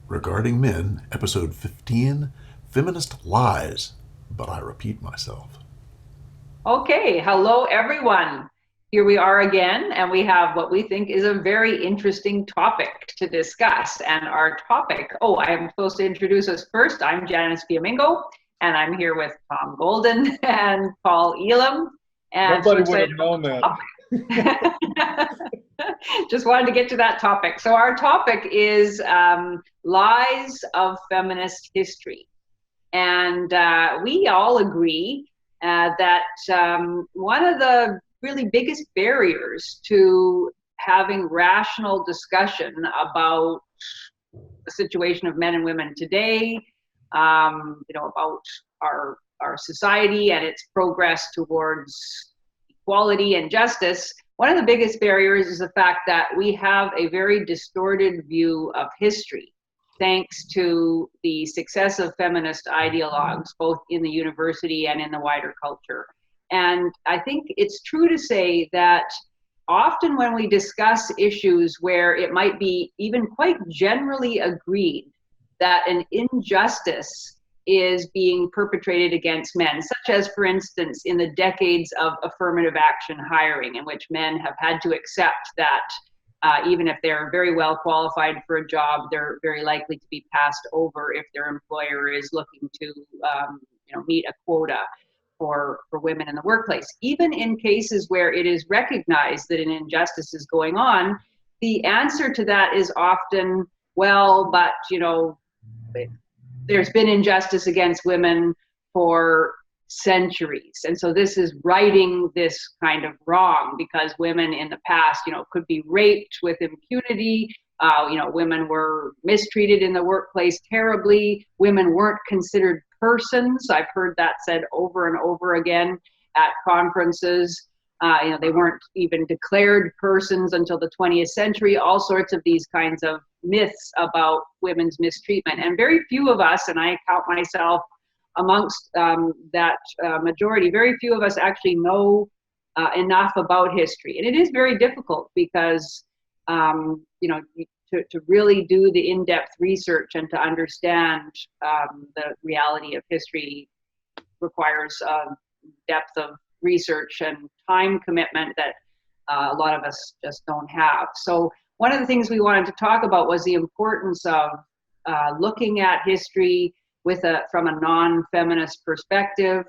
Regarding Men, Episode 15, Feminist Lies, but I repeat myself. Okay, hello everyone. Here we are again, and we have what we think is a very interesting topic to discuss. And our topic, I am supposed to introduce us first. I'm Janice Fiamingo, and I'm here with Tom Golden and Paul Elam. And nobody would have known that. Just wanted to get to that topic. So our topic is lies of feminist history. And we all agree that one of the really biggest barriers to having rational discussion about the situation of men and women today, about our society and its progress towards equality and justice, one of the biggest barriers is the fact that we have a very distorted view of history, thanks to the success of feminist ideologues, both in the university and in the wider culture. And I think it's true to say that often when we discuss issues where it might be even quite generally agreed that an injustice is being perpetrated against men, such as, for instance, in the decades of affirmative action hiring, in which men have had to accept that even if they're very well qualified for a job, they're very likely to be passed over if their employer is looking to meet a quota for women in the workplace. Even in cases where it is recognized that an injustice is going on, the answer to that is often, well, but there's been injustice against women for centuries, and so this is righting this kind of wrong, because women in the past could be raped with impunity. Women were mistreated in the workplace terribly. Women weren't considered persons. I've heard that said over and over again at conferences. They weren't even declared persons until the 20th century. All sorts of these kinds of myths about women's mistreatment, and very few of us, and I count myself amongst that majority, very few of us actually know enough about history. And it is very difficult because, to really do the in-depth research and to understand the reality of history requires depth of research and time commitment that a lot of us just don't have. So one of the things we wanted to talk about was the importance of looking at history from a non-feminist perspective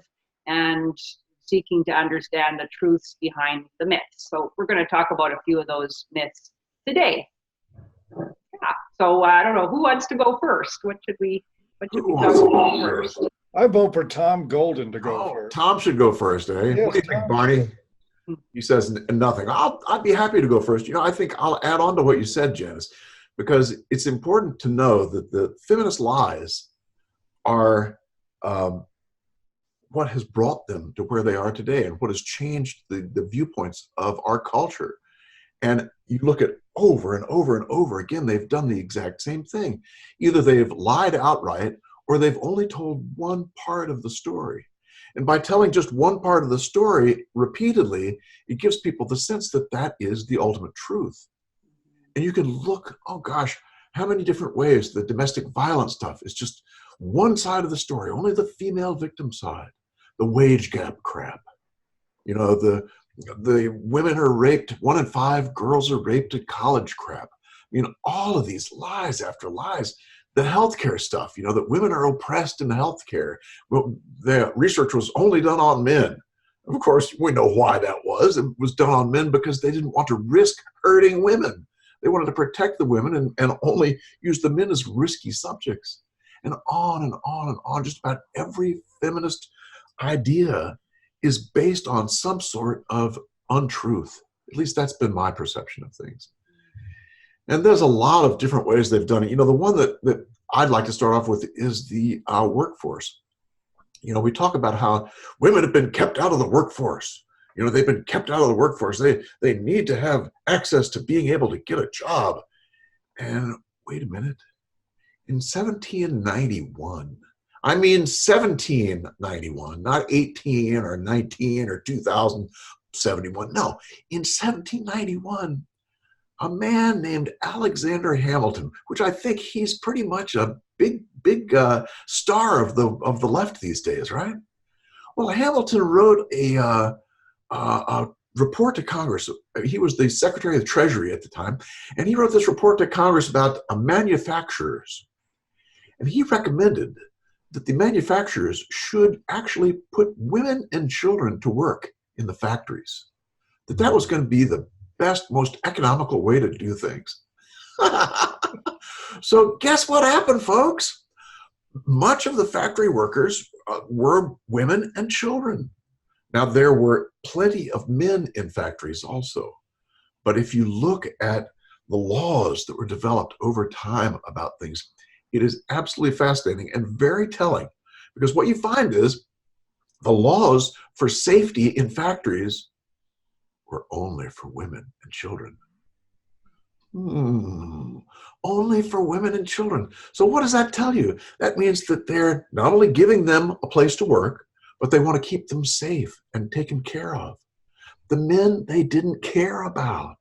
and seeking to understand the truths behind the myths. So we're going to talk about a few of those myths today. Yeah. So I don't know, who wants to go first? What should we talk about first? I vote for Tom Golden to go first. Tom should go first, eh? Yes, What do you think, Barney? He says nothing. I'd be happy to go first. I think I'll add on to what you said, Janice, because it's important to know that the feminist lies are what has brought them to where they are today and what has changed the viewpoints of our culture. And you look at over and over and over again, they've done the exact same thing. Either they've lied outright or they've only told one part of the story. And by telling just one part of the story repeatedly, it gives people the sense that that is the ultimate truth. And you can look, oh gosh, how many different ways the domestic violence stuff is just one side of the story, only the female victim side. The wage gap crap. The women are raped, 1 in 5 girls are raped at college crap. All of these lies after lies. The healthcare stuff, that women are oppressed in healthcare. Well, the research was only done on men. Of course, we know why that was. It was done on men because they didn't want to risk hurting women. They wanted to protect the women and only use the men as risky subjects. And on and on and on. Just about every feminist idea is based on some sort of untruth. At least that's been my perception of things. And there's a lot of different ways they've done it. The one that I'd like to start off with is the workforce. We talk about how women have been kept out of the workforce. They've been kept out of the workforce. They need to have access to being able to get a job. And wait a minute. In 1791, I mean 1791, not 18 or 19 or 2071. No, in 1791, a man named Alexander Hamilton, which I think he's pretty much a big star of the left these days, right? Well, Hamilton wrote a report to Congress. He was the Secretary of the Treasury at the time, and he wrote this report to Congress about manufacturers. And he recommended that the manufacturers should actually put women and children to work in the factories. That was going to be the best, most economical way to do things. So guess what happened, folks? Much of the factory workers were women and children. Now, there were plenty of men in factories also. But if you look at the laws that were developed over time about things, it is absolutely fascinating and very telling, because what you find is the laws for safety in factories were only for women and children. Only for women and children. So what does that tell you? That means that they're not only giving them a place to work, but they want to keep them safe and taken care of. The men they didn't care about.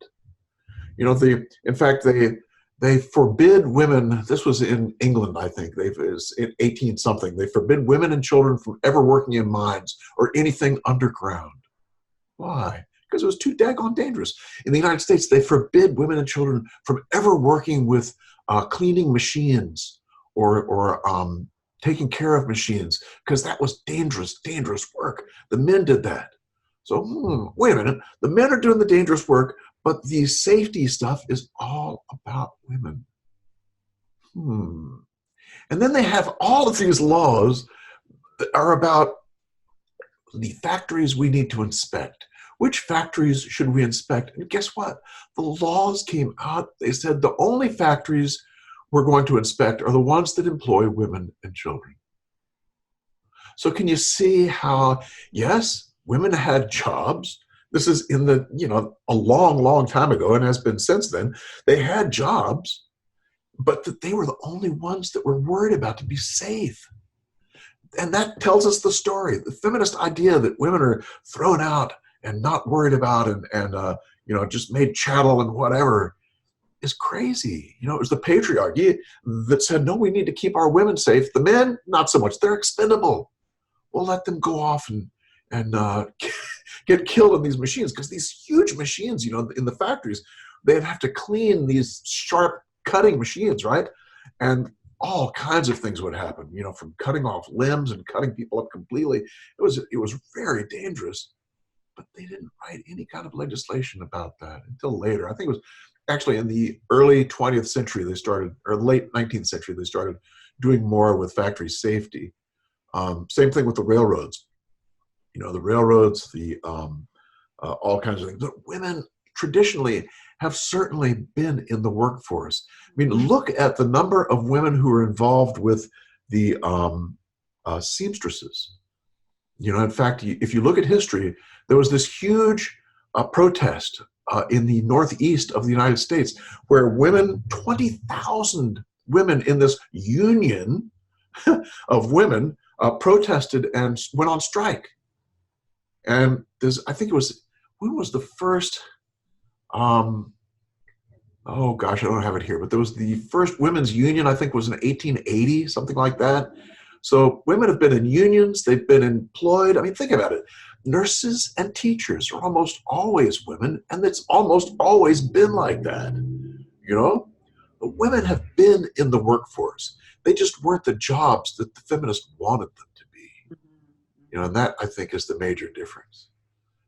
You know, in fact, they forbid women, this was in England, I think, it was in 18 something, they forbid women and children from ever working in mines or anything underground. Why? Because it was too daggone dangerous. In the United States, they forbid women and children from ever working with cleaning machines or taking care of machines, because that was dangerous work. The men did that. So, wait a minute, the men are doing the dangerous work, but the safety stuff is all about women. And then they have all of these laws that are about the factories we need to inspect. Which factories should we inspect? And guess what? The laws came out. They said the only factories we're going to inspect are the ones that employ women and children. So can you see how, yes, women had jobs. This is in the, a long, long time ago, and has been since then. They had jobs, but that they were the only ones that were worried about to be safe. And that tells us the story. The feminist idea that women are thrown out and not worried about and just made chattel and whatever is crazy. It was the patriarchy that said, no, we need to keep our women safe. The men, not so much. They're expendable. We'll let them go off and get killed in these machines, because these huge machines, in the factories, they'd have to clean these sharp cutting machines, right? And all kinds of things would happen, from cutting off limbs and cutting people up completely. It was very dangerous. But they didn't write any kind of legislation about that until later. I think it was actually in the early 20th century they started, or late 19th century, they started doing more with factory safety. Same thing with the railroads. The railroads, all kinds of things. But women traditionally have certainly been in the workforce. I mean, look at the number of women who are involved with the seamstresses. In fact, if you look at history, there was this huge protest in the northeast of the United States where 20,000 women in this union of women protested and went on strike. And I think it was, when was the first, oh gosh, I don't have it here, but there was the first women's union, I think was in 1880, something like that. So women have been in unions, they've been employed. I mean, think about it. Nurses and teachers are almost always women, and it's almost always been like that. The women have been in the workforce. They just weren't the jobs that the feminists wanted them to be. And that, I think, is the major difference.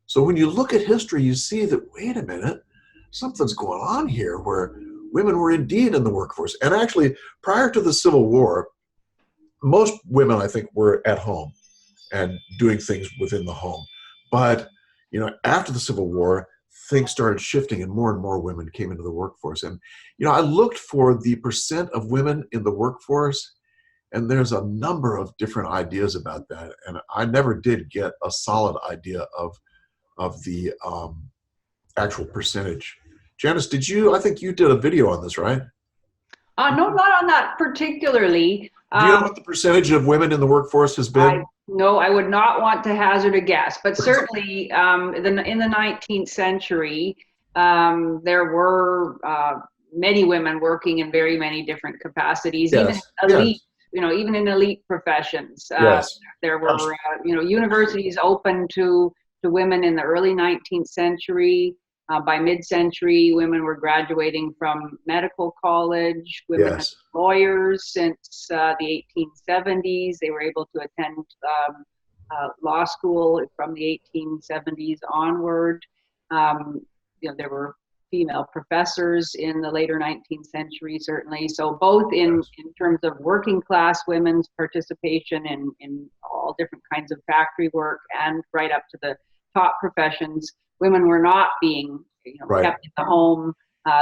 So when you look at history, you see that, wait a minute, something's going on here where women were indeed in the workforce. And actually, prior to the Civil War, most women, I think, were at home and doing things within the home. But, after the Civil War, things started shifting and more women came into the workforce. And, I looked for the percent of women in the workforce, and there's a number of different ideas about that. And I never did get a solid idea of the actual percentage. Janice, I think you did a video on this, right? No, not on that particularly. Do you know what the percentage of women in the workforce has been? No, I would not want to hazard a guess, but certainly in the 19th century, There were many women working in very many different capacities, even Yes. elite, even in elite professions. Yes. There were, universities open to women in the early 19th century. By mid-century, women were graduating from medical college. Women Yes. lawyers since the 1870s. They were able to attend law school from the 1870s onward. There were female professors in the later 19th century, certainly. So both in terms of working class women's participation in all different kinds of factory work and right up to the top professions, women were not being kept in the home.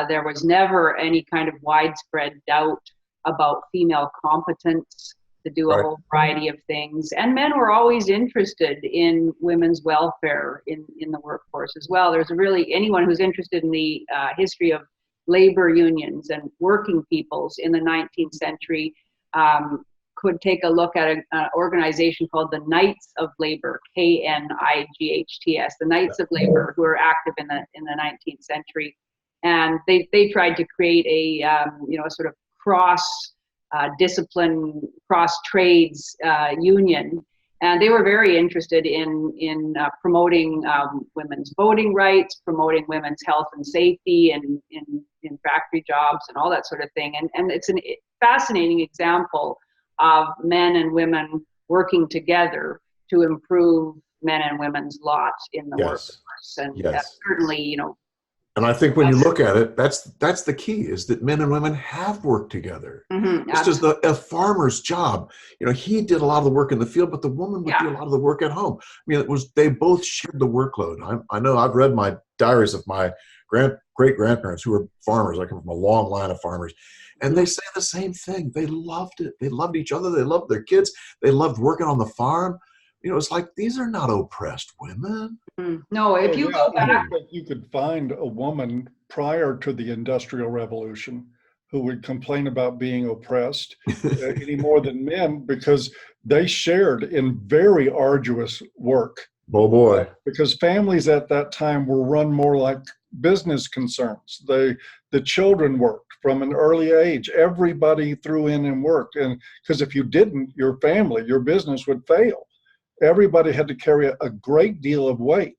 There was never any kind of widespread doubt about female competence to do a whole variety of things. And men were always interested in women's welfare in the workforce as well. There's anyone who's interested in the history of labor unions and working peoples in the 19th century could take a look at an organization called the Knights of Labor, KNIGHTS, the Knights of Labor, who were active in the 19th century. And they tried to create a sort of cross discipline, cross trades union, and they were very interested in promoting women's voting rights, promoting women's health and safety, and in factory jobs and all that sort of thing. And it's a fascinating example of men and women working together to improve men and women's lot in the workforce. And certainly, And I think when you look at it, that's the key, is that men and women have worked together. Just as a farmer's job, he did a lot of the work in the field, but the woman would do a lot of the work at home. I mean, they both shared the workload. I know I've read my diaries of my great-grandparents who were farmers. I come from a long line of farmers. And they say the same thing. They loved it. They loved each other. They loved their kids. They loved working on the farm. It's like, these are not oppressed women. No, if you go back. You could find a woman prior to the Industrial Revolution who would complain about being oppressed any more than men, because they shared in very arduous work. Oh boy. Because families at that time were run more like business concerns. The children worked from an early age. Everybody threw in and worked. And because if you didn't, your family, your business would fail. Everybody had to carry a great deal of weight.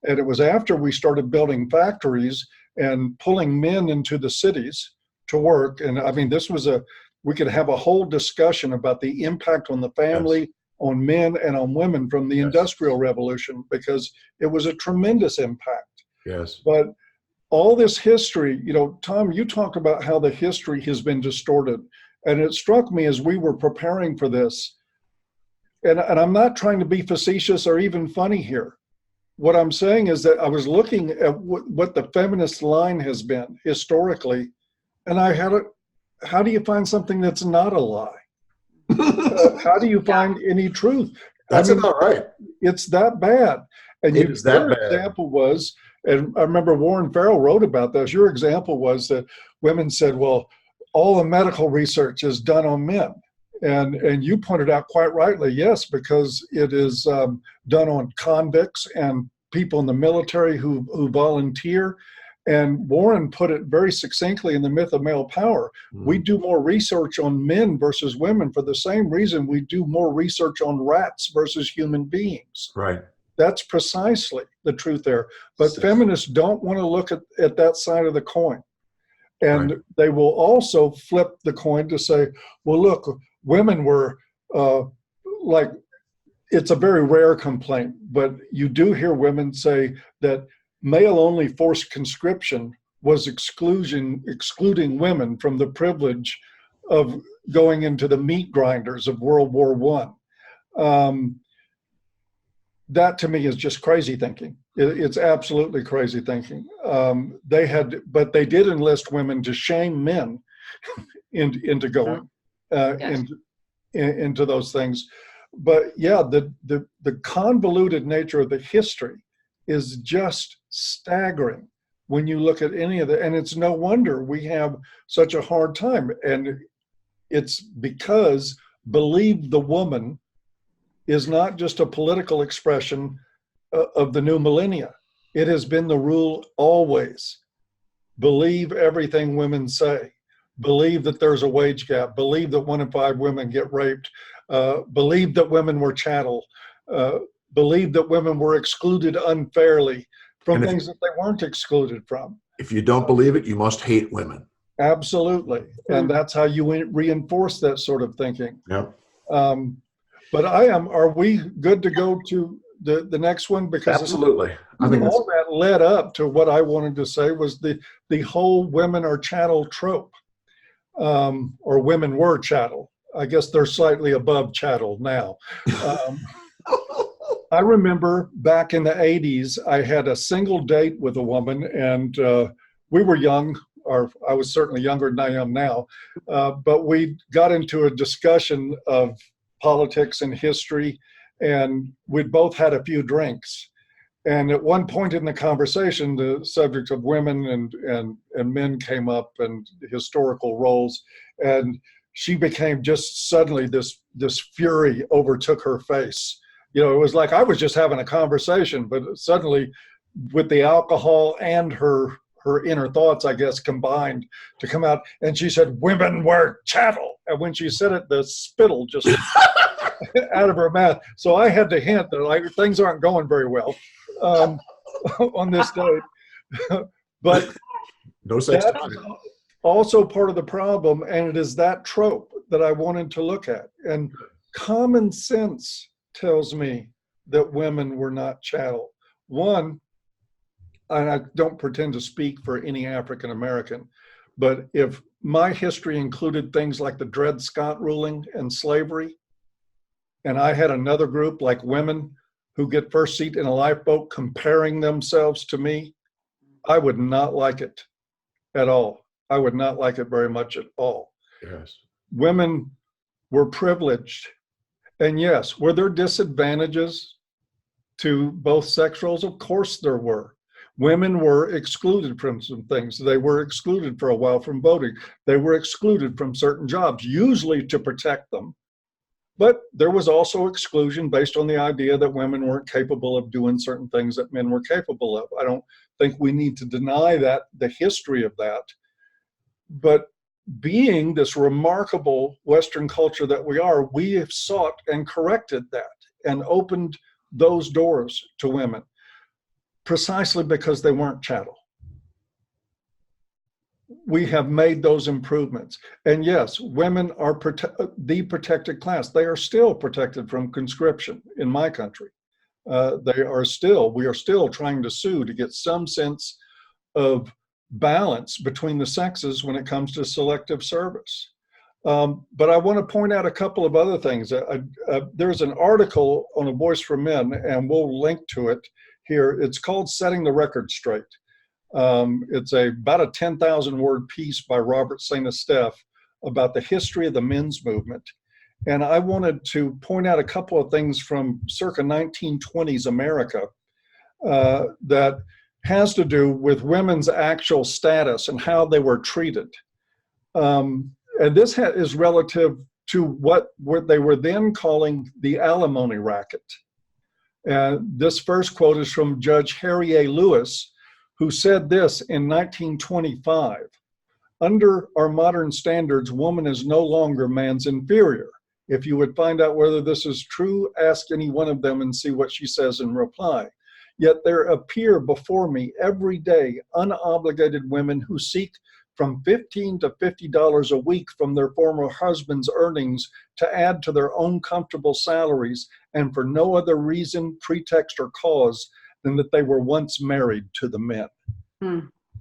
And it was after we started building factories and pulling men into the cities to work. And I mean, we could have a whole discussion about the impact on the family, on men and on women from the Industrial Revolution, because it was a tremendous impact. Yes. But all this history, Tom, you talked about how the history has been distorted. And it struck me as we were preparing for this, and I'm not trying to be facetious or even funny here. What I'm saying is that I was looking at what the feminist line has been historically, and how do you find something that's not a lie? How do you find any truth? That's about right. It's that bad. And your example was, and I remember Warren Farrell wrote about this, your example was that women said, well, all the medical research is done on men. And you pointed out quite rightly, yes, because it is done on convicts and people in the military who volunteer. And Warren put it very succinctly in The Myth of Male Power. We do more research on men versus women for the same reason we do more research on rats versus human beings. Right. That's precisely the truth there. But feminists don't want to look at that side of the coin. And they will also flip the coin to say, well, look, women were it's a very rare complaint, but you do hear women say that male-only forced conscription was excluding women from the privilege of going into the meat grinders of World War I. That to me is just crazy thinking. It's absolutely crazy thinking. But they did enlist women to shame men into going into those things. But yeah, the convoluted nature of the history is just staggering when you look at any of it. And it's no wonder we have such a hard time. And it's because Believe the Woman is not just a political expression of the new millennia. It has been the rule always. Believe everything women say. Believe that there's a wage gap. Believe that 1 in 5 women get raped. Believe that women were chattel. Believe that women were excluded unfairly from things that they weren't excluded from. If you don't believe it, you must hate women. Absolutely. And that's how you reinforce that sort of thinking. Yep. But are we good to go to the next one? Because absolutely. I think all that led up to what I wanted to say was the whole women are chattel trope, or women were chattel. I guess they're slightly above chattel now. I remember back in the 80s, I had a single date with a woman, and we were young, or I was certainly younger than I am now, but we got into a discussion of politics and history, and we'd both had a few drinks. And at one point in the conversation, the subject of women and men came up, and historical roles, and she became just suddenly this fury overtook her face. You know, it was like I was just having a conversation, but suddenly with the alcohol and her inner thoughts, I guess, combined to come out, and she said, "Women were chattel." And when she said it, the spittle just out of her mouth. So I had to hint that like things aren't going very well on this date. But no sex that is also part of the problem, and it is that trope that I wanted to look at. And common sense tells me that women were not chattel. One, and I don't pretend to speak for any African American, but if my history included things like the Dred Scott ruling and slavery, and I had another group like women who get first seat in a lifeboat comparing themselves to me, I would not like it at all. I would not like it very much at all. Yes. Women were privileged. And yes, were there disadvantages to both sex roles? Of course there were. Women were excluded from some things. They were excluded for a while from voting. They were excluded from certain jobs, usually to protect them. But there was also exclusion based on the idea that women weren't capable of doing certain things that men were capable of. I don't think we need to deny that, the history of that. But being this remarkable Western culture that we are, we have sought and corrected that and opened those doors to women precisely because they weren't chattel. We have made those improvements. And yes, women are the protected class. They are still protected from conscription in my country. We are still trying to sue to get some sense of balance between the sexes when it comes to selective service. But I want to point out a couple of other things. There's an article on A Voice for Men, and we'll link to it here. It's called Setting the Record Straight. It's about a 10,000 word piece by Robert St. Estephe about the history of the men's movement. And I wanted to point out a couple of things from circa 1920s America that has to do with women's actual status and how they were treated. And this is relative to what they were then calling the alimony racket. This first quote is from Judge Harry A. Lewis, who said this in 1925. Under our modern standards, woman is no longer man's inferior. If you would find out whether this is true, ask any one of them and see what she says in reply. Yet there appear before me every day unobligated women who seek from $15 to $50 a week from their former husband's earnings to add to their own comfortable salaries, and for no other reason, pretext, or cause than that they were once married to the men.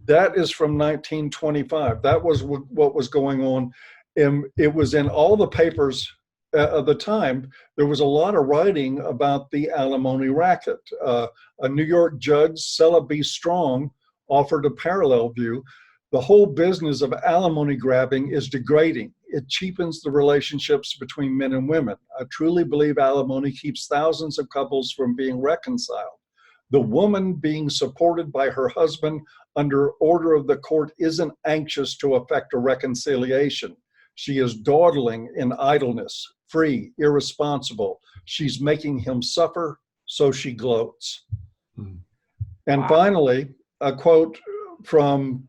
That is from 1925. That was what was going on. It was in all the papers of the time. There was a lot of writing about the alimony racket. A New York judge, Sella B. Strong, offered a parallel view. The whole business of alimony grabbing is degrading. It cheapens the relationships between men and women. I truly believe alimony keeps thousands of couples from being reconciled. The woman being supported by her husband under order of the court isn't anxious to effect a reconciliation. She is dawdling in idleness, free, irresponsible. She's making him suffer, so she gloats. And Wow. finally, a quote from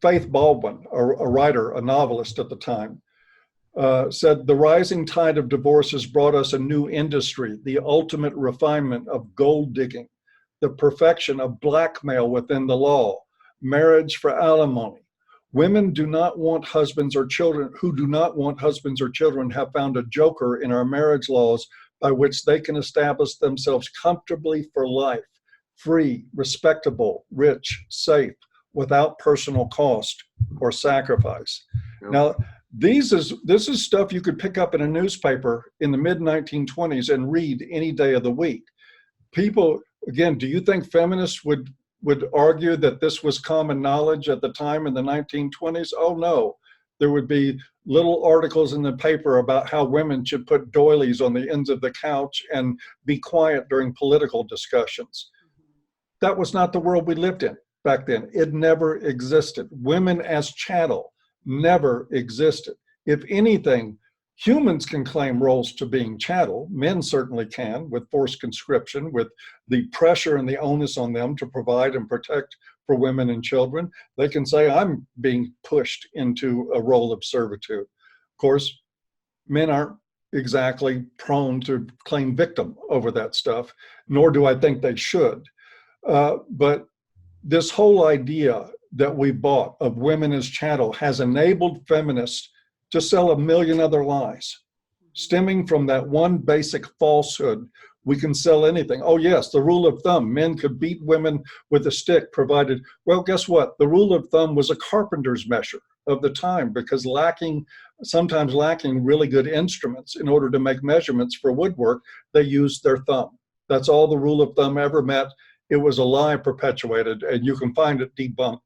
Faith Baldwin, a writer, a novelist at the time, said, "The rising tide of divorce has brought us a new industry, the ultimate refinement of gold digging, the perfection of blackmail within the law, marriage for alimony. Women do not want husbands or children, who do not want husbands or children have found a joker in our marriage laws by which they can establish themselves comfortably for life, free, respectable, rich, safe, without personal cost or sacrifice." Yep. Now, this is stuff you could pick up in a newspaper in the mid-1920s and read any day of the week. People, again, do you think feminists would argue that this was common knowledge at the time in the 1920s? Oh no. There would be little articles in the paper about how women should put doilies on the ends of the couch and be quiet during political discussions. That was not the world we lived in back then. It never existed. Women as chattel never existed. If anything, humans can claim roles to being chattel. Men certainly can, with forced conscription, with the pressure and the onus on them to provide and protect for women and children. They can say, I'm being pushed into a role of servitude. Of course, men aren't exactly prone to claim victim over that stuff, nor do I think they should. But this whole idea that we bought of women as chattel has enabled feminists to sell a million other lies. Stemming from that one basic falsehood, we can sell anything. Oh yes, the rule of thumb, men could beat women with a stick provided, well, guess what? The rule of thumb was a carpenter's measure of the time, because sometimes lacking really good instruments in order to make measurements for woodwork, they used their thumb. That's all the rule of thumb ever meant. It was a lie perpetuated, and you can find it debunked.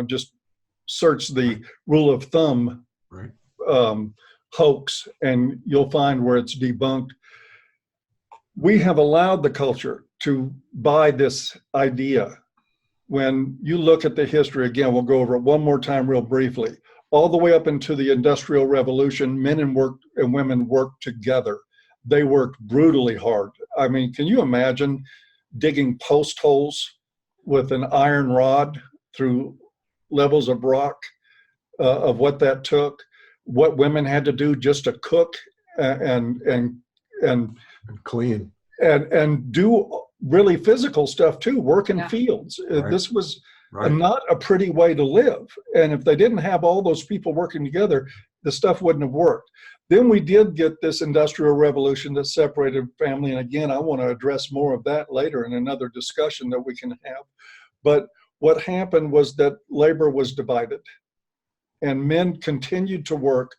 Just search the rule of thumb hoax, and you'll find where it's debunked. We have allowed the culture to buy this idea. When you look at the history, again, we'll go over it one more time real briefly. All the way up into the Industrial Revolution, men and women worked together. They worked brutally hard. I mean, can you imagine digging post holes with an iron rod through levels of rock, of what that took, what women had to do just to cook and clean and do really physical stuff too, work in fields. Right. This was not a pretty way to live. And if they didn't have all those people working together, the stuff wouldn't have worked. Then we did get this Industrial Revolution that separated family. And again, I want to address more of that later in another discussion that we can have. But what happened was that labor was divided, and men continued to work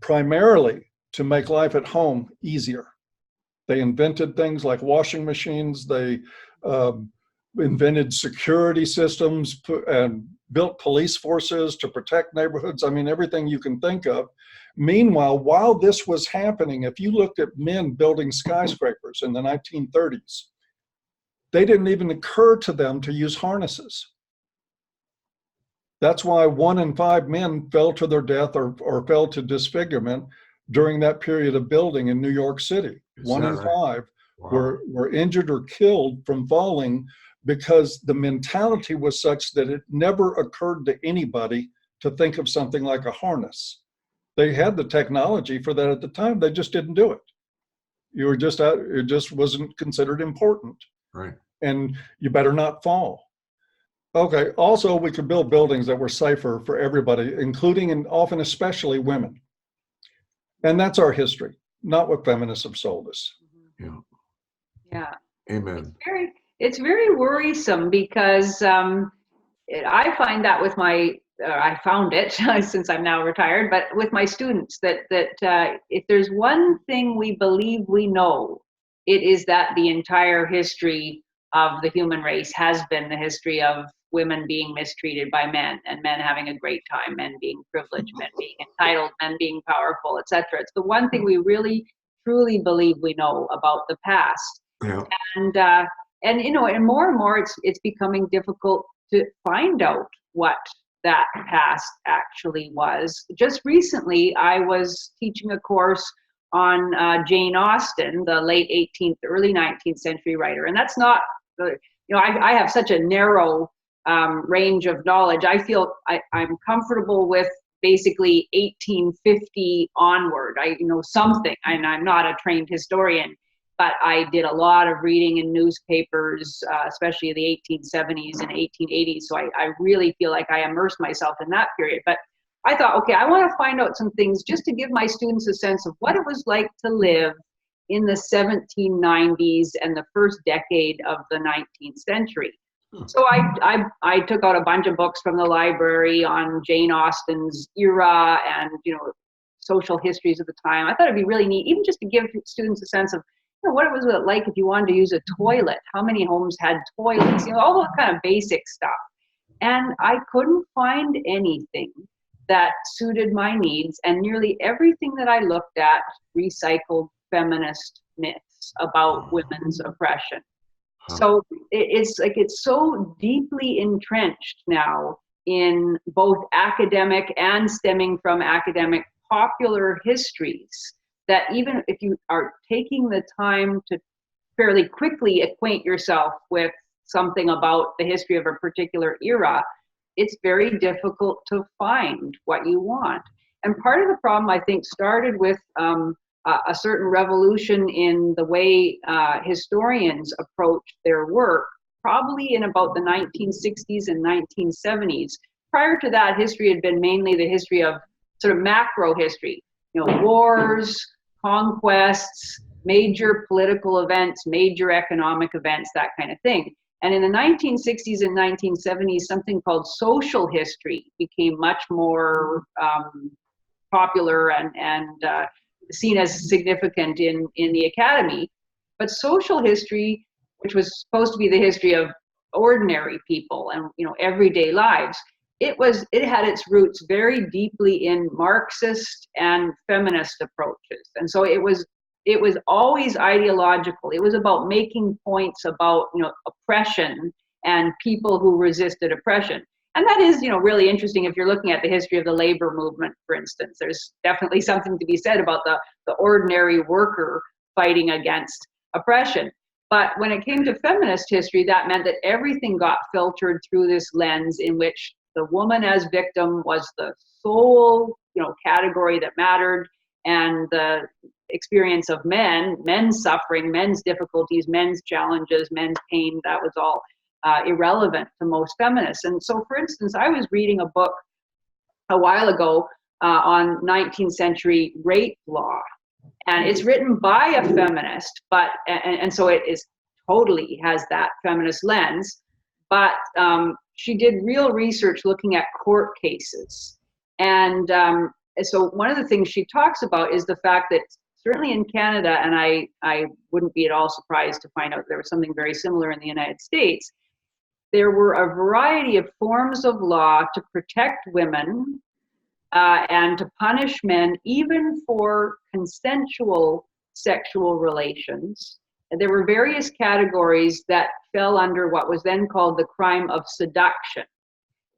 primarily to make life at home easier. They invented things like washing machines. They invented security systems and built police forces to protect neighborhoods. I mean, everything you can think of. Meanwhile, while this was happening, if you looked at men building skyscrapers in the 1930s, they didn't even occur to them to use harnesses. That's why 1 in 5 men fell to their death or fell to disfigurement during that period of building in New York City. 1 in 5 were injured or killed from falling because the mentality was such that it never occurred to anybody to think of something like a harness. They had the technology for that at the time, they just didn't do it. It just wasn't considered important. Right. And you better not fall. Okay, also we could build buildings that were safer for everybody, including and often especially women. And that's our history, not what feminists have sold us. Yeah. Amen. It's very worrisome because I find that with I found it since I'm now retired, but with my students that if there's one thing we believe we know, it is that the entire history of the human race has been the history of women being mistreated by men, and men having a great time, men being privileged, men being entitled, men being powerful, etc. It's the one thing we really truly believe we know about the past. Yeah. And more it's becoming difficult to find out what that past actually was. Just recently, I was teaching a course on Jane Austen, the late 18th, early 19th century writer, and that's not I have such a narrow range of knowledge. I feel I'm comfortable with basically 1850 onward. I know something, and I'm not a trained historian, but I did a lot of reading in newspapers, especially the 1870s and 1880s. So I really feel like I immersed myself in that period. But I thought, okay, I want to find out some things just to give my students a sense of what it was like to live in the 1790s and the first decade of the 19th century. So I took out a bunch of books from the library on Jane Austen's era and, social histories of the time. I thought it'd be really neat, even just to give students a sense of, what it was like if you wanted to use a toilet, how many homes had toilets, all that kind of basic stuff. And I couldn't find anything that suited my needs, and nearly everything that I looked at recycled feminist myths about women's oppression. So it's so deeply entrenched now in both academic and stemming from academic popular histories that even if you are taking the time to fairly quickly acquaint yourself with something about the history of a particular era, it's very difficult to find what you want. And part of the problem, I think, started with a certain revolution in the way historians approach their work, probably in about the 1960s and 1970s. Prior to that, history had been mainly the history of sort of macro history, wars, conquests, major political events, major economic events, that kind of thing. And in the 1960s and 1970s, something called social history became much more popular and seen as significant in the academy. But social history, which was supposed to be the history of ordinary people and everyday lives, it had its roots very deeply in Marxist and feminist approaches. And so it was always ideological. It was about making points about oppression and people who resisted oppression. And that is, really interesting if you're looking at the history of the labor movement, for instance. There's definitely something to be said about the ordinary worker fighting against oppression. But when it came to feminist history, that meant that everything got filtered through this lens in which the woman as victim was the sole, category that mattered, and the experience of men's suffering, men's difficulties, men's challenges, men's pain, that was all irrelevant to most feminists. And so, for instance, I was reading a book a while ago on 19th century rape law, and it's written by a feminist, but and so it is totally has that feminist lens, but she did real research looking at court cases. And so one of the things she talks about is the fact that certainly in Canada, and I wouldn't be at all surprised to find out there was something very similar in the United States, there were a variety of forms of law to protect women and to punish men, even for consensual sexual relations. And there were various categories that fell under what was then called the crime of seduction.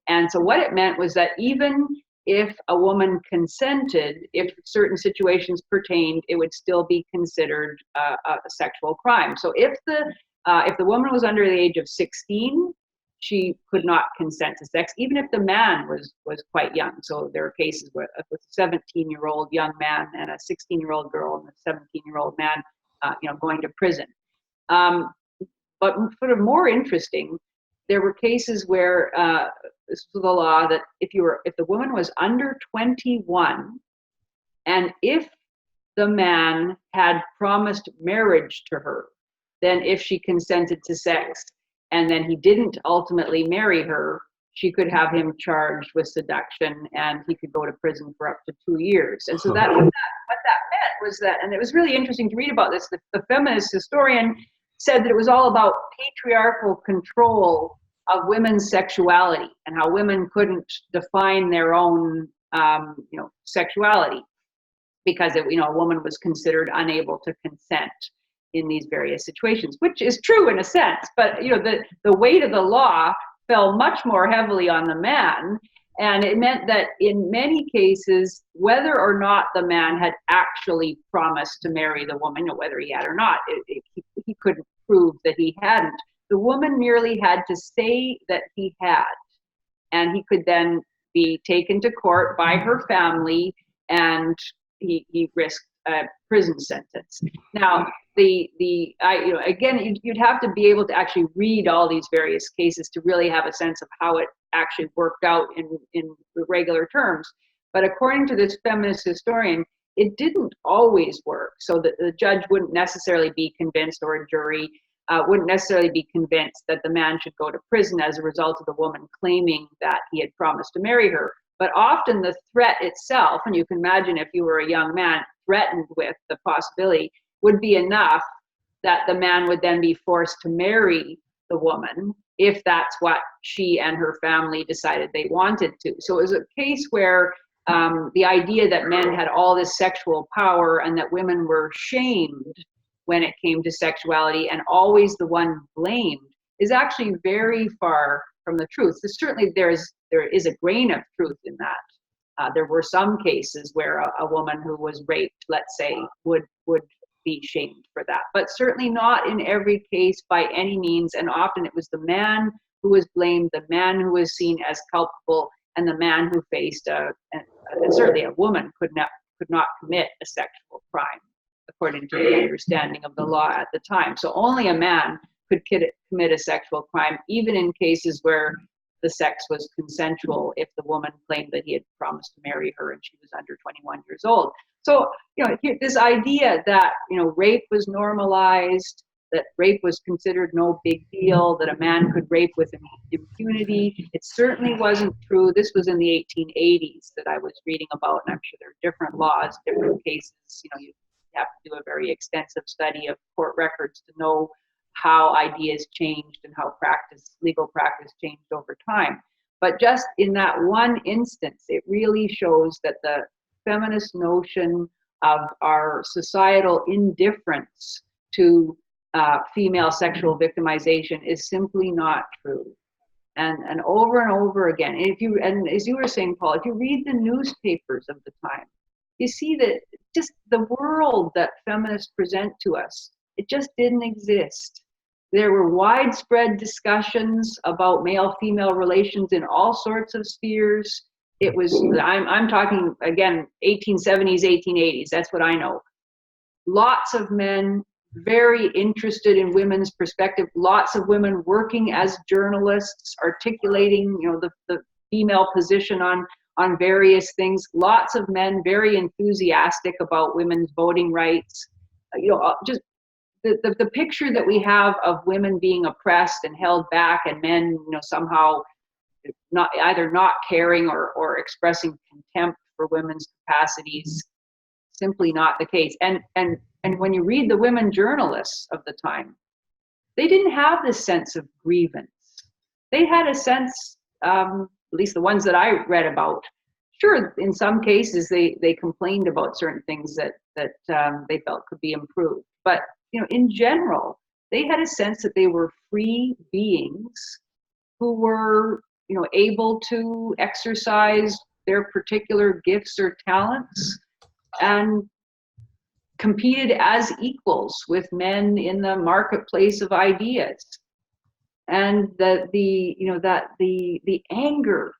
And so what it meant was that even if a woman consented, if certain situations pertained, it would still be considered a sexual crime. So if the woman was under the age of 16, she could not consent to sex, even if the man was quite young. So there are cases with a 17-year-old young man and a 16-year-old girl and a 17-year-old man, going to prison. But sort of more interesting, there were cases where this was the law that if the woman was under 21, and if the man had promised marriage to her, then if she consented to sex and then he didn't ultimately marry her, she could have him charged with seduction and he could go to prison for up to 2 years. And so what that meant was that, and it was really interesting to read about this, the feminist historian said that it was all about patriarchal control of women's sexuality and how women couldn't define their own, sexuality because a woman was considered unable to consent in these various situations, which is true in a sense, but the weight of the law fell much more heavily on the man, and it meant that in many cases, whether or not the man had actually promised to marry the woman, or whether he had or not, he couldn't prove that he hadn't. The woman merely had to say that he had, and he could then be taken to court by her family, and he risked a prison sentence. Now, again, you'd have to be able to actually read all these various cases to really have a sense of how it actually worked out in regular terms. But according to this feminist historian, it didn't always work. So the judge wouldn't necessarily be convinced, or a jury wouldn't necessarily be convinced that the man should go to prison as a result of the woman claiming that he had promised to marry her. But often the threat itself, and you can imagine if you were a young man threatened with the possibility, would be enough that the man would then be forced to marry the woman if that's what she and her family decided they wanted to. So it was a case where the idea that men had all this sexual power and that women were shamed when it came to sexuality and always the one blamed is actually very far from the truth. So certainly there is a grain of truth in that. There were some cases where a woman who was raped, let's say, would be shamed for that, but certainly not in every case by any means. And often it was the man who was blamed, the man who was seen as culpable, and the man who faced and certainly a woman could not commit a sexual crime according to the understanding of the law at the time. So only a man could commit a sexual crime, even in cases where the sex was consensual, if the woman claimed that he had promised to marry her and she was under 21 years old. So, this idea that, rape was normalized, that rape was considered no big deal, that a man could rape with impunity, it certainly wasn't true. This was in the 1880s that I was reading about, and I'm sure there are different laws, different cases. You have to do a very extensive study of court records to know how ideas changed and how legal practice changed over time. But just in that one instance, it really shows that the feminist notion of our societal indifference to female sexual victimization is simply not true. And over and over again, and as you were saying, Paul, if you read the newspapers of the time, you see that just the world that feminists present to us, it just didn't exist. There were widespread discussions about male-female relations in all sorts of spheres. It was, I'm talking, again, 1870s, 1880s, that's what I know. Lots of men very interested in women's perspective, lots of women working as journalists, articulating, the female position on various things, lots of men very enthusiastic about women's voting rights. Just the picture that we have of women being oppressed and held back, and men, somehow not caring or expressing contempt for women's capacities, simply not the case. And when you read the women journalists of the time, they didn't have this sense of grievance. They had a sense, at least the ones that I read about, sure, in some cases they complained about certain things that they felt could be improved. But in general, they had a sense that they were free beings who were able to exercise their particular gifts or talents and competed as equals with men in the marketplace of ideas. And the anger,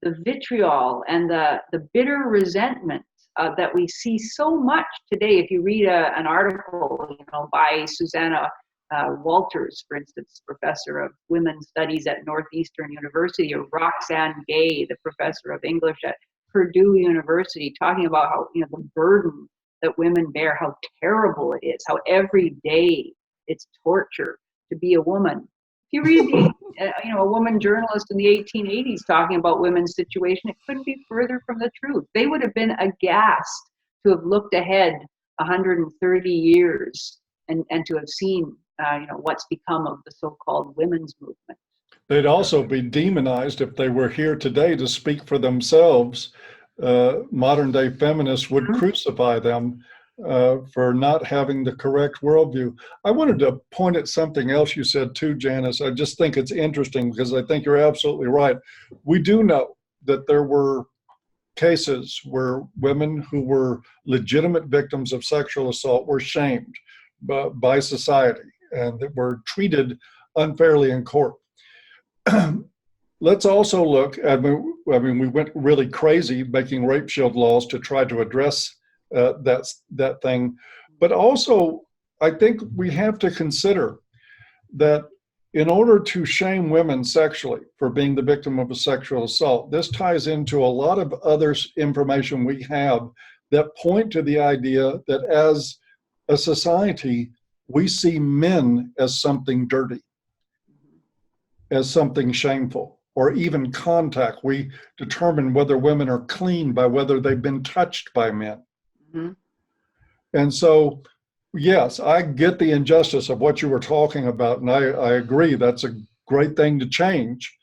the vitriol, and the bitter resentment that we see so much today. If you read an article, by Susanna Walters, for instance, professor of women's studies at Northeastern University, or Roxanne Gay, the professor of English at Purdue University, talking about how the burden that women bear, how terrible it is, how every day it's torture to be a woman. If you read a woman journalist in the 1880s talking about women's situation, it couldn't be further from the truth. They would have been aghast to have looked ahead 130 years and to have seen what's become of the so-called women's movement. They'd also be demonized if they were here today to speak for themselves. Modern day feminists would crucify them for not having the correct worldview. I wanted to point at something else you said too, Janice. I just think it's interesting because I think you're absolutely right. We do know that there were cases where women who were legitimate victims of sexual assault were shamed by society and that were treated unfairly in court. Let's also look at, we went really crazy making rape shield laws to try to address that thing. But also, I think we have to consider that in order to shame women sexually for being the victim of a sexual assault, this ties into a lot of other information we have that point to the idea that as a society, we see men as something dirty, as something shameful, or even contact. We determine whether women are clean by whether they've been touched by men. Mm-hmm. And so, yes, I get the injustice of what you were talking about, and I agree that's a great thing to change,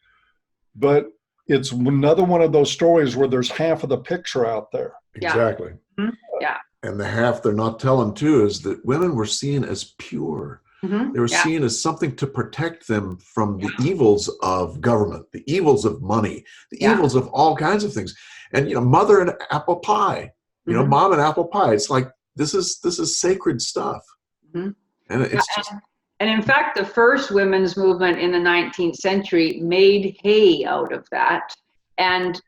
but it's another one of those stories where there's half of the picture out there. Exactly. Mm-hmm. Yeah. And the half they're not telling too is that women were seen as pure. Mm-hmm. They were seen as something to protect them from the evils of government, the evils of money, the evils of all kinds of things. And, mother and apple pie, mom and apple pie. It's like, this is sacred stuff. Mm-hmm. And it's and in fact, the first women's movement in the 19th century made hay out of that. And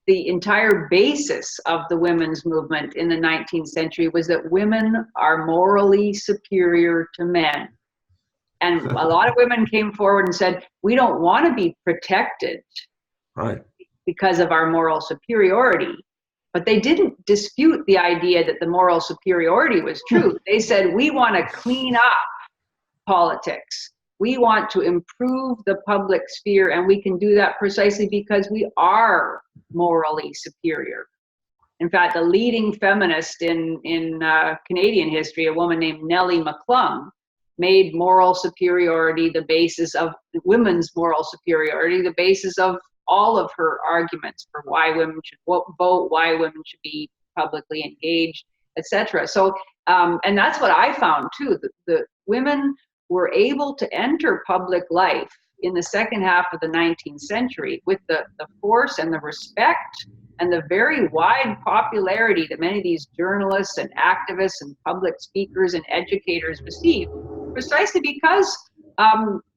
the entire basis of the women's movement in the 19th century was that women are morally superior to men. And a lot of women came forward and said, we don't want to be protected because of our moral superiority. But they didn't dispute the idea that the moral superiority was true. They said, we want to clean up politics. We want to improve the public sphere, and we can do that precisely because we are morally superior. In fact, the leading feminist in Canadian history, a woman named Nellie McClung, made moral superiority the basis of women's moral superiority, the basis of all of her arguments for why women should vote, why women should be publicly engaged, etc. So, and that's what I found too. The women were able to enter public life in the second half of the 19th century with the force and the respect and the very wide popularity that many of these journalists and activists and public speakers and educators received, precisely because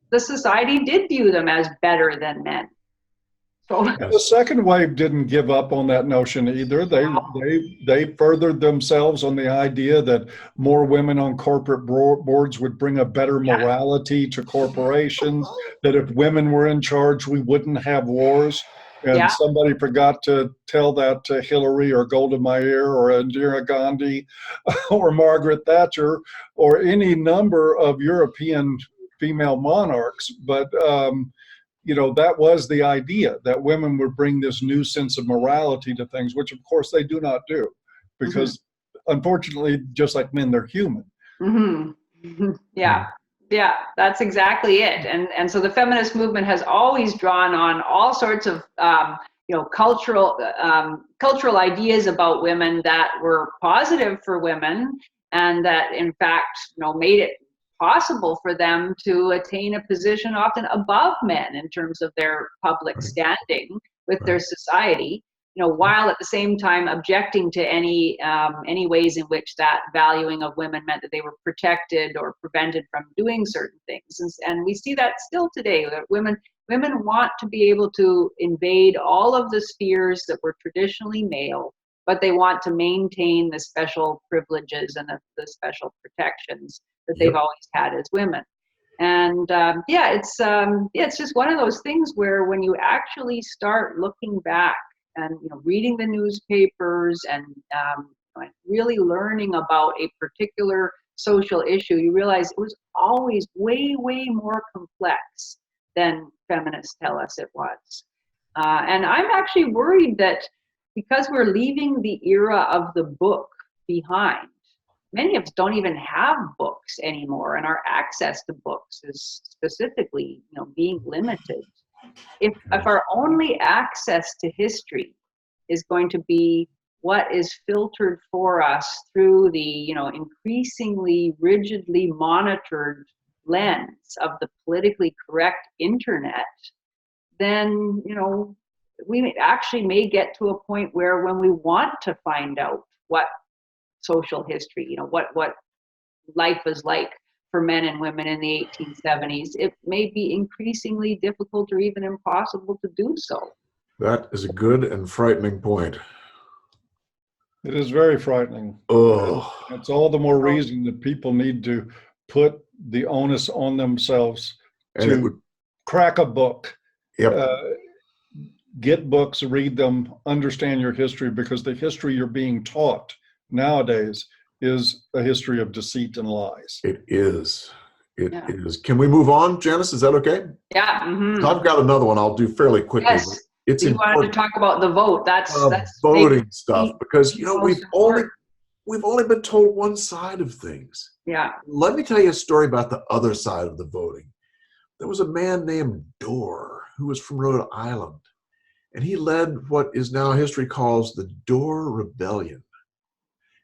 the society did view them as better than men. So the second wave didn't give up on that notion either. They furthered themselves on the idea that more women on corporate boards would bring a better morality to corporations, that if women were in charge, we wouldn't have wars. And somebody forgot to tell that to Hillary or Golda Meir or Indira Gandhi or Margaret Thatcher or any number of European female monarchs. But that was the idea, that women would bring this new sense of morality to things, which of course they do not do, because unfortunately, just like men, they're human. Mm-hmm. Yeah, that's exactly it. And so the feminist movement has always drawn on all sorts of cultural ideas about women that were positive for women, and that in fact made it possible for them to attain a position often above men in terms of their public standing with their society, while at the same time objecting to any ways in which that valuing of women meant that they were protected or prevented from doing certain things. And we see that still today, that women want to be able to invade all of the spheres that were traditionally male, but they want to maintain the special privileges and the special protections that they've always had as women. And it's just one of those things where when you actually start looking back and reading the newspapers and really learning about a particular social issue, you realize it was always way, way more complex than feminists tell us it was. And I'm actually worried that because we're leaving the era of the book behind, many of us don't even have books anymore, and our access to books is specifically, being limited. If our only access to history is going to be what is filtered for us through the, increasingly rigidly monitored lens of the politically correct internet, then, we actually may get to a point where when we want to find out what social history, what life is like for men and women in the 1870s, it may be increasingly difficult or even impossible to do so. That is a good and frightening point. It is very frightening. Oh, It's all the more reason that people need to put the onus on themselves and it to would, crack a book, yep. get books, read them, understand your history, because the history you're being taught nowadays is a history of deceit and lies. It is. It is. Can we move on, Janice? Is that okay? Yeah. Mm-hmm. I've got another one I'll do fairly quickly. Yes. It's You important. wanted to talk about the vote. That's voting stuff, because we've important. only been told one side of things. Yeah. Let me tell you a story about the other side of the voting. There was a man named Dorr who was from Rhode Island, and he led what is now history calls the Dorr Rebellion.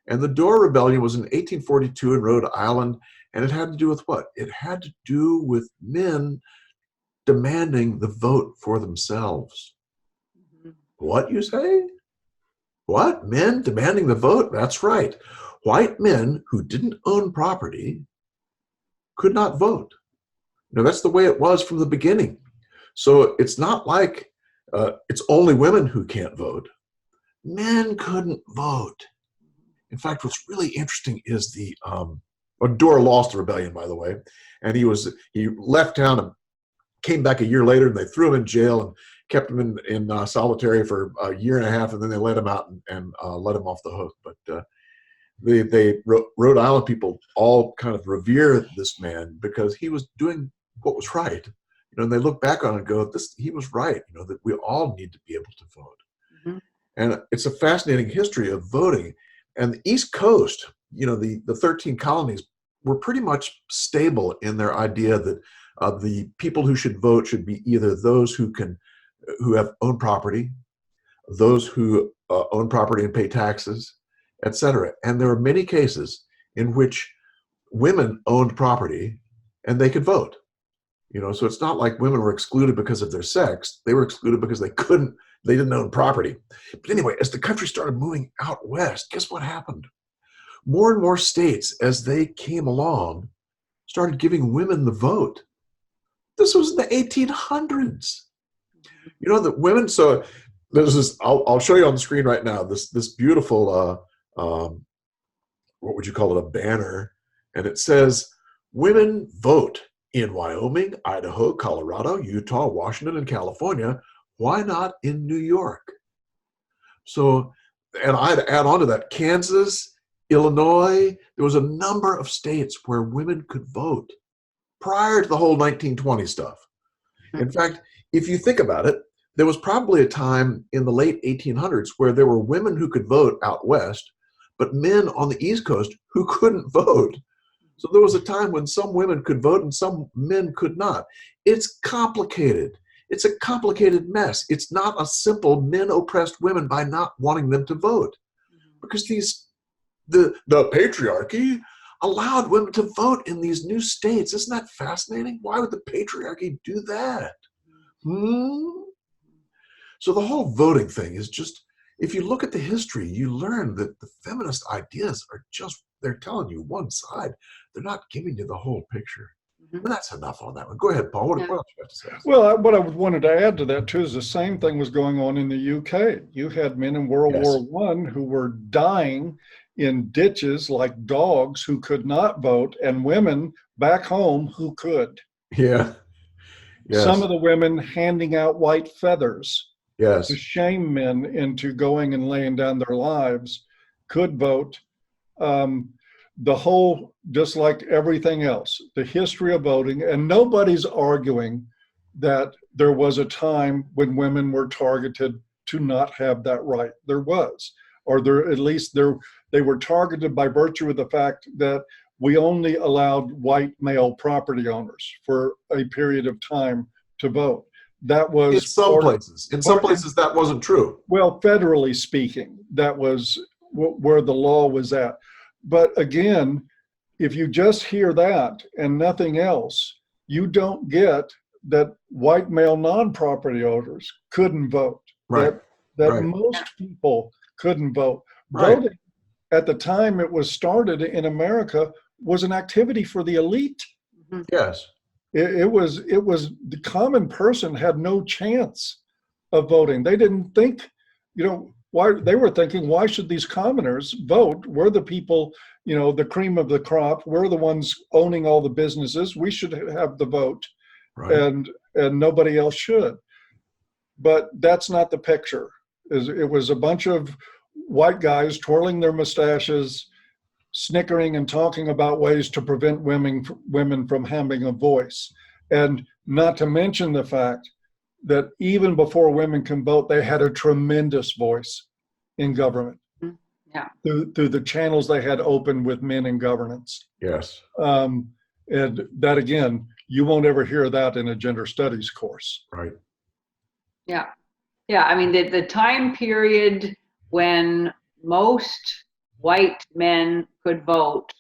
And the Dorr Rebellion was in 1842 in Rhode Island, and it had to do with what? It had to do with men demanding the vote for themselves. Mm-hmm. What, you say? What? Men demanding the vote? That's right. White men who didn't own property could not vote. That's the way it was from the beginning. So it's not like it's only women who can't vote. Men couldn't vote. In fact, what's really interesting is Dorr lost the rebellion, by the way, and he left town and came back a year later, and they threw him in jail and kept him in solitary for a year and a half, and then they let him out and let him off the hook. But Rhode Island people all kind of revere this man because he was doing what was right. And they look back on it and go, he was right, that we all need to be able to vote. Mm-hmm. And it's a fascinating history of voting. And the East Coast, the 13 colonies were pretty much stable in their idea that the people who should vote should be either those who have owned property, those who own property and pay taxes, etc. And there were many cases in which women owned property and they could vote. So it's not like women were excluded because of their sex. They were excluded because they didn't own property. But anyway, as the country started moving out west, guess what happened? More and more states, as they came along, started giving women the vote. This was in the 1800s. The women, so there's this, I'll show you on the screen right now, this beautiful, what would you call it, a banner, and it says, "Women vote in Wyoming, Idaho, Colorado, Utah, Washington, and California. Why not in New York?" So, and I'd add on to that, Kansas, Illinois, there was a number of states where women could vote prior to the whole 1920 stuff. In fact, if you think about it, there was probably a time in the late 1800s where there were women who could vote out west, but men on the East Coast who couldn't vote. So there was a time when some women could vote and some men could not. It's complicated. It's a complicated mess. It's not a simple men oppressed women by not wanting them to vote, because the patriarchy allowed women to vote in these new states. Isn't that fascinating? Why would the patriarchy do that? So the whole voting thing is just, if you look at the history, you learn that the feminist ideas are just, they're telling you one side. They're not giving you the whole picture. And that's enough on that one. Go ahead, Paul. What else do you have to say? Well, what I wanted to add to that, too, is the same thing was going on in the UK. You had men in World War I who were dying in ditches like dogs who could not vote, and women back home who could. Yeah. Yes. Some of the women handing out white feathers to shame men into going and laying down their lives could vote. The whole, just like everything else, the history of voting, and nobody's arguing that there was a time when women were targeted to not have that right. There was, or there, at least they were targeted by virtue of the fact that we only allowed white male property owners for a period of time to vote. That was in some places. In some places that wasn't true. Well, federally speaking, that was where the law was at. But again, if you just hear that and nothing else, you don't get that white male non-property owners couldn't vote. Right. That most people couldn't vote. Voting at the time it was started in America was an activity for the elite. Yes. It was the common person had no chance of voting. They didn't think, why they were thinking, why should these commoners vote? We're the people, the cream of the crop. We're the ones owning all the businesses. We should have the vote, Right. and nobody else should. But that's not the picture. It was a bunch of white guys twirling their mustaches, snickering and talking about ways to prevent women from having a voice. And not to mention the fact that even before women can vote, they had a tremendous voice in government. Yeah. Through the channels they had open with men in governance. Yes. And that, again, you won't ever hear that in a gender studies course. Right. Yeah. Yeah. I mean, the time period when most white men could vote,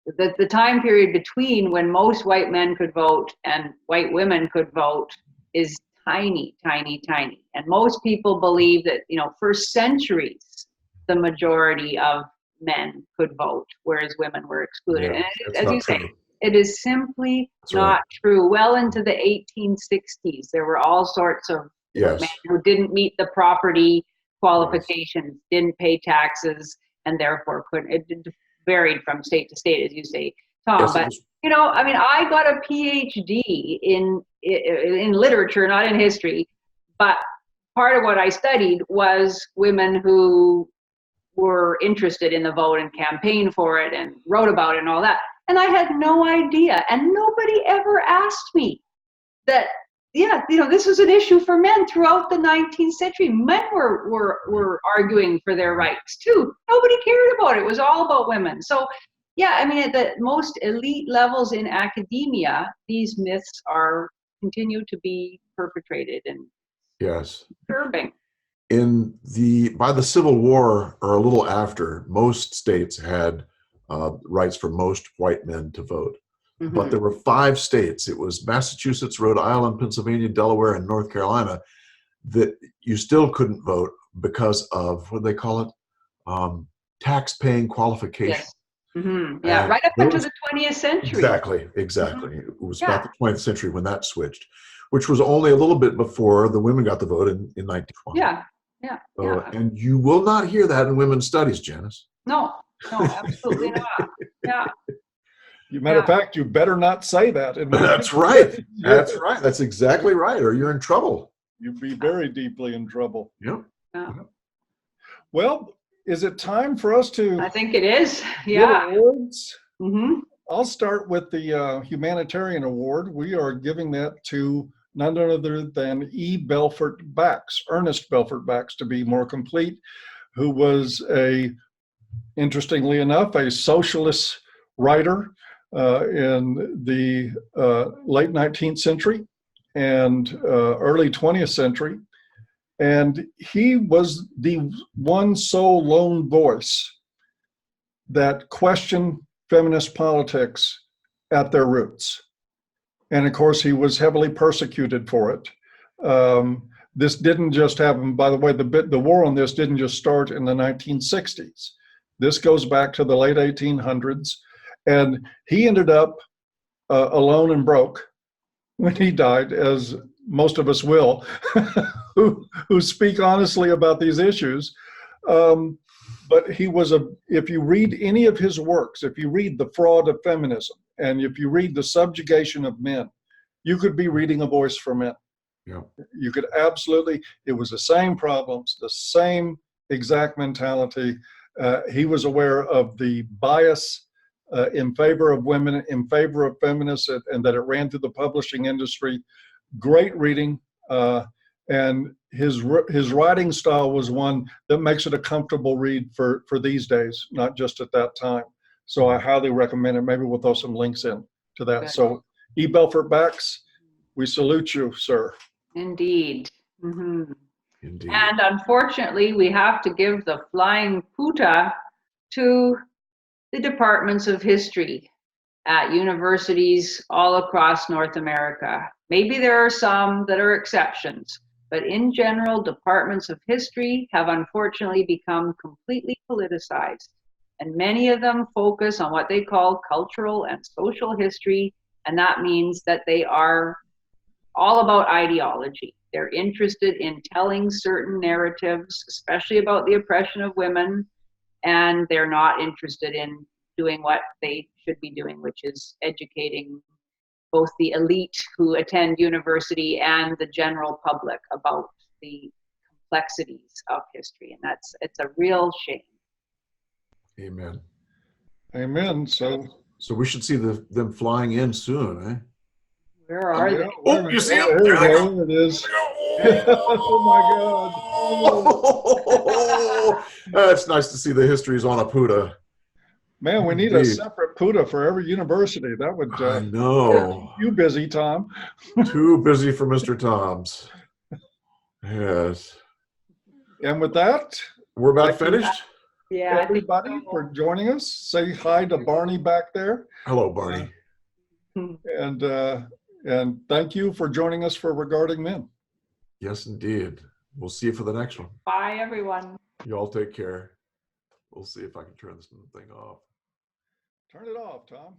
the time period between when most white men could vote and white women could vote is tiny, tiny, tiny. And most people believe that, for centuries, the majority of men could vote, whereas women were excluded. Yeah, And as you say, it is simply That's not right. true. Well into the 1860s, there were all sorts of Yes. men who didn't meet the property qualifications, didn't pay taxes, and therefore couldn't. It varied from state to state, as you say, Tom. Yes, but I got a PhD in literature, not in history. But part of what I studied was women who were interested in the vote and campaigned for it and wrote about it and all that. And I had no idea, and nobody ever asked me that. This was an issue for men throughout the 19th century. Men were arguing for their rights too. Nobody cared about it. It was all about women. So, at the most elite levels in academia, these myths continue to be perpetrated and Yes. disturbing. By the Civil War, or a little after, most states had rights for most white men to vote. Mm-hmm. But there were 5 states. It was Massachusetts, Rhode Island, Pennsylvania, Delaware, and North Carolina that you still couldn't vote because of, what do they call it? Tax-paying qualification. Yes. Mm-hmm. Yeah, right up into the 20th century. Exactly. Mm-hmm. It was about the 20th century when that switched, which was only a little bit before the women got the vote in 1920. Yeah. And you will not hear that in women's studies, Janice. No, absolutely not. Yeah. Matter of fact, you better not say that. That's right. That's right. That's exactly right. Or you're in trouble. You'd be very deeply in trouble. Yep. Yeah. Well, is it time for us to? I think it is. Yeah. Give awards? Mm-hmm. I'll start with the Humanitarian Award. We are giving that to none other than Ernest Belfort Bax, to be more complete, who was interestingly enough, a socialist writer in the late 19th century and early 20th century. And he was the one sole lone voice that questioned feminist politics at their roots. And of course, he was heavily persecuted for it. This didn't just happen, by the way, the war on this didn't just start in the 1960s. This goes back to the late 1800s. And he ended up alone and broke when he died, as most of us will, who speak honestly about these issues. But he was if you read any of his works, if you read The Fraud of Feminism, and if you read The Subjugation of Men, you could be reading A Voice for Men. Yeah. You could absolutely, it was the same problems, the same exact mentality. He was aware of the bias in favor of women, in favor of feminists, and that it ran through the publishing industry. Great reading. And his writing style was one that makes it a comfortable read for these days, not just at that time. So I highly recommend it. Maybe we'll throw some links in to that. Good. So E. Belfort Bax, we salute you, sir. Indeed. Mm-hmm. Indeed. And unfortunately, we have to give the flying puta to the departments of history at universities all across North America. Maybe there are some that are exceptions, but in general, departments of history have unfortunately become completely politicized. And many of them focus on what they call cultural and social history, and that means that they are all about ideology. They're interested in telling certain narratives, especially about the oppression of women, and they're not interested in doing what they should be doing, which is educating both the elite who attend university and the general public about the complexities of history. And it's a real shame. Amen. Amen. So we should see them flying in soon, eh? Where are they? Oh, you see them? There There they go. it is. Oh my God. It's nice to see the histories on a PUTA. Man, we need a separate PUTA for every university. That would I know. keep you busy, Tom. Too busy for Mr. Tom's. Yes. And with that, We're about finished. Yeah, everybody for joining us. Say hi to Barney back there. Hello, Barney. And thank you for joining us for Regarding Men. Yes, indeed. We'll see you for the next one. Bye, everyone. You all take care. We'll see if I can turn this thing off. Turn it off, Tom.